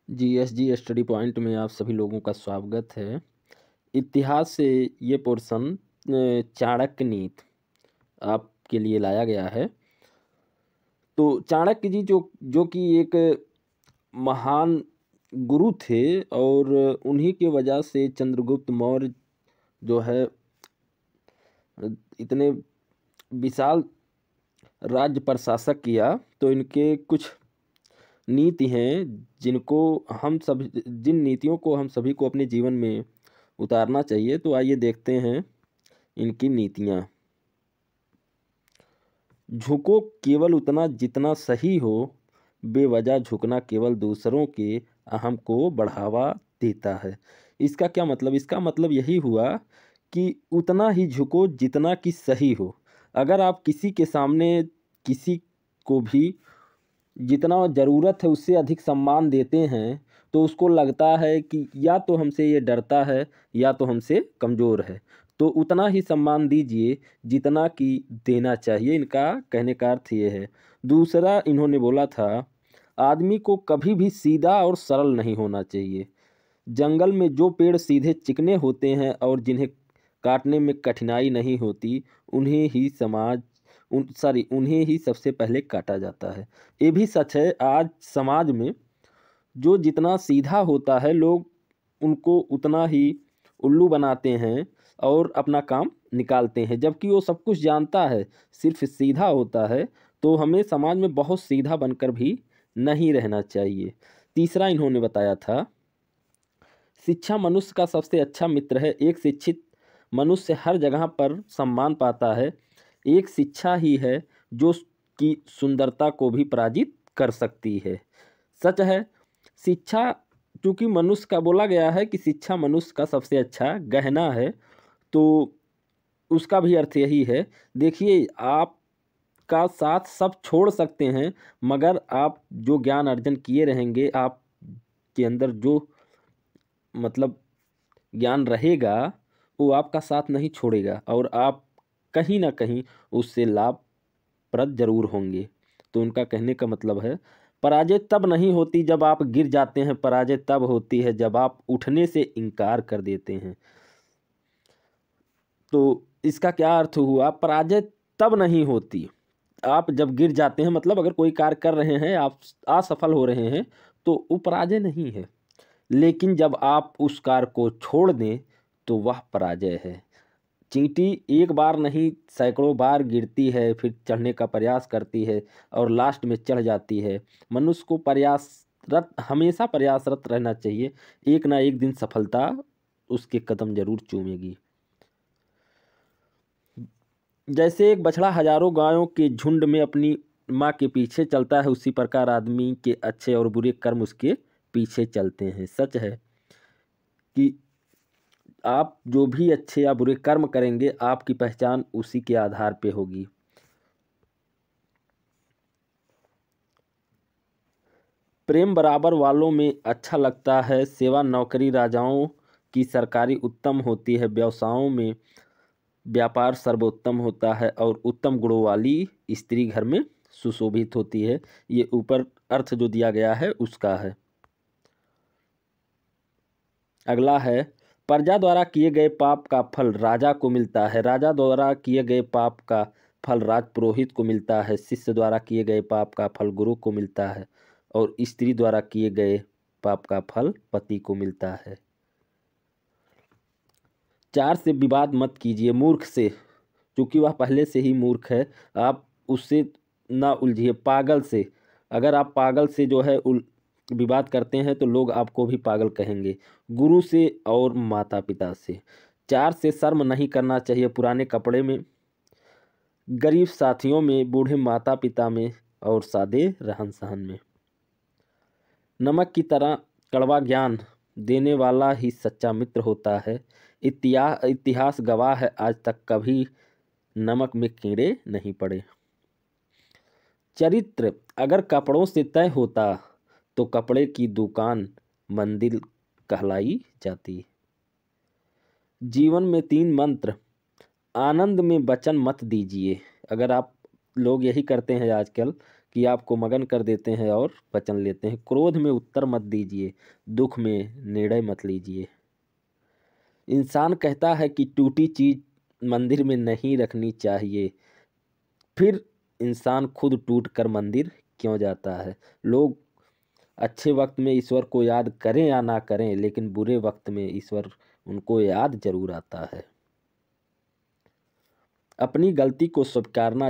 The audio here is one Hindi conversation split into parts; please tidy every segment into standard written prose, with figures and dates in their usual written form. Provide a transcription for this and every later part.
जीएसजी स्टडी पॉइंट में आप सभी लोगों का स्वागत है। इतिहास से ये पोर्शन चाणक्य नीति आपके लिए लाया गया है। तो चाणक्य जी जो जो कि एक महान गुरु थे और उन्हीं की वजह से चंद्रगुप्त मौर्य जो है इतने विशाल राज्य प्रशासक किया। तो इनके कुछ नीति हैं जिन नीतियों को हम सभी को अपने जीवन में उतारना चाहिए। तो आइए देखते हैं इनकी नीतियाँ। झुको केवल उतना जितना सही हो, बेवजह झुकना केवल दूसरों के अहम को बढ़ावा देता है। इसका क्या मतलब? इसका मतलब यही हुआ कि उतना ही झुको जितना कि सही हो। अगर आप किसी के सामने किसी को भी जितना ज़रूरत है उससे अधिक सम्मान देते हैं तो उसको लगता है कि या तो हमसे ये डरता है या तो हमसे कमज़ोर है। तो उतना ही सम्मान दीजिए जितना कि देना चाहिए। इनका कहने का अर्थ ये है। दूसरा इन्होंने बोला था, आदमी को कभी भी सीधा और सरल नहीं होना चाहिए। जंगल में जो पेड़ सीधे चिकने होते हैं और जिन्हें काटने में कठिनाई नहीं होती उन्हें ही सबसे पहले काटा जाता है। ये भी सच है। आज समाज में जो जितना सीधा होता है लोग उनको उतना ही उल्लू बनाते हैं और अपना काम निकालते हैं, जबकि वो सब कुछ जानता है, सिर्फ सीधा होता है। तो हमें समाज में बहुत सीधा बनकर भी नहीं रहना चाहिए। तीसरा इन्होंने बताया था, शिक्षा मनुष्य का सबसे अच्छा मित्र है। एक शिक्षित मनुष्य हर जगह पर सम्मान पाता है। एक शिक्षा ही है जो की सुंदरता को भी पराजित कर सकती है। सच है। शिक्षा, चूँकि मनुष्य का बोला गया है कि शिक्षा मनुष्य का सबसे अच्छा गहना है, तो उसका भी अर्थ यही है। देखिए, आप का साथ सब छोड़ सकते हैं, मगर आप जो ज्ञान अर्जन किए रहेंगे, आप के अंदर जो मतलब ज्ञान रहेगा वो आपका साथ नहीं छोड़ेगा और आप कहीं ना कहीं उससे लाभप्रद जरूर होंगे। तो उनका कहने का मतलब है, पराजय तब नहीं होती जब आप गिर जाते हैं, पराजय तब होती है जब आप उठने से इनकार कर देते हैं। तो इसका क्या अर्थ हुआ? पराजय तब नहीं होती, आप जब गिर जाते हैं, मतलब अगर कोई कार्य कर रहे हैं, आप असफल हो रहे हैं, तो वो पराजय नहीं है। लेकिन जब आप उस कार्य को छोड़ दें तो वह पराजय है। चींटी एक बार नहीं सैकड़ों बार गिरती है, फिर चढ़ने का प्रयास करती है और लास्ट में चढ़ जाती है। मनुष्य को हमेशा प्रयासरत रहना चाहिए। एक ना एक दिन सफलता उसके कदम जरूर चूमेगी। जैसे एक बछड़ा हजारों गायों के झुंड में अपनी माँ के पीछे चलता है, उसी प्रकार आदमी के अच्छे और बुरे कर्म उसके पीछे चलते हैं। सच है कि आप जो भी अच्छे या बुरे कर्म करेंगे, आपकी पहचान उसी के आधार पे होगी। प्रेम बराबर वालों में अच्छा लगता है। सेवा नौकरी राजाओं की सरकारी उत्तम होती है। व्यवसायों में व्यापार सर्वोत्तम होता है और उत्तम गुणों वाली स्त्री घर में सुशोभित होती है। ये ऊपर अर्थ जो दिया गया है उसका है। अगला है, प्रजा द्वारा किए गए पाप का फल राजा को मिलता है। राजा द्वारा किए गए पाप का फल राजपुरोहित को मिलता है। शिष्य द्वारा किए गए पाप का फल गुरु को मिलता है और स्त्री द्वारा किए गए पाप का फल पति को मिलता है। चार से विवाद मत कीजिए, मूर्ख से, क्योंकि वह पहले से ही मूर्ख है, आप उससे ना उलझिए। पागल से, अगर आप पागल से जो है विवाद करते हैं तो लोग आपको भी पागल कहेंगे। गुरु से और माता पिता से। चार से शर्म नहीं करना चाहिए, पुराने कपड़े में, गरीब साथियों में, बूढ़े माता पिता में और सादे रहन सहन में। नमक की तरह कड़वा ज्ञान देने वाला ही सच्चा मित्र होता है। इतिहास गवाह है, आज तक कभी नमक में कीड़े नहीं पड़े। चरित्र अगर कपड़ों से तय होता तो कपड़े की दुकान मंदिर कहलाई जाती। जीवन में 3 मंत्र। आनंद में वचन मत दीजिए। अगर आप लोग यही करते हैं आजकल कि आपको मगन कर देते हैं और वचन लेते हैं। क्रोध में उत्तर मत दीजिए, दुख में निर्णय मत लीजिए। इंसान कहता है कि टूटी चीज मंदिर में नहीं रखनी चाहिए, फिर इंसान खुद टूट कर मंदिर क्यों जाता है। लोग अच्छे वक्त में ईश्वर को याद करें या ना करें, लेकिन बुरे वक्त में ईश्वर उनको याद जरूर आता है। अपनी गलती को स्वीकारना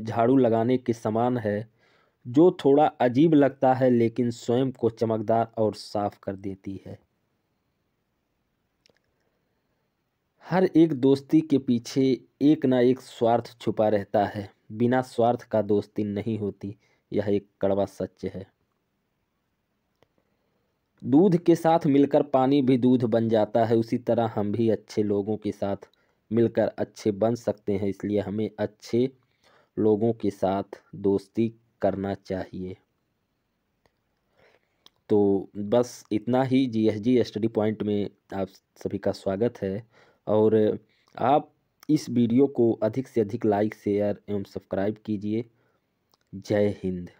झाड़ू लगाने के समान है, जो थोड़ा अजीब लगता है लेकिन स्वयं को चमकदार और साफ कर देती है। हर एक दोस्ती के पीछे एक ना एक स्वार्थ छुपा रहता है। बिना स्वार्थ का दोस्ती नहीं होती, यह एक कड़वा सच है। दूध के साथ मिलकर पानी भी दूध बन जाता है, उसी तरह हम भी अच्छे लोगों के साथ मिलकर अच्छे बन सकते हैं। इसलिए हमें अच्छे लोगों के साथ दोस्ती करना चाहिए। तो बस इतना ही। जीएसजी स्टडी पॉइंट में आप सभी का स्वागत है, और आप इस वीडियो को अधिक से अधिक लाइक, शेयर एवं सब्सक्राइब कीजिए। जय हिंद।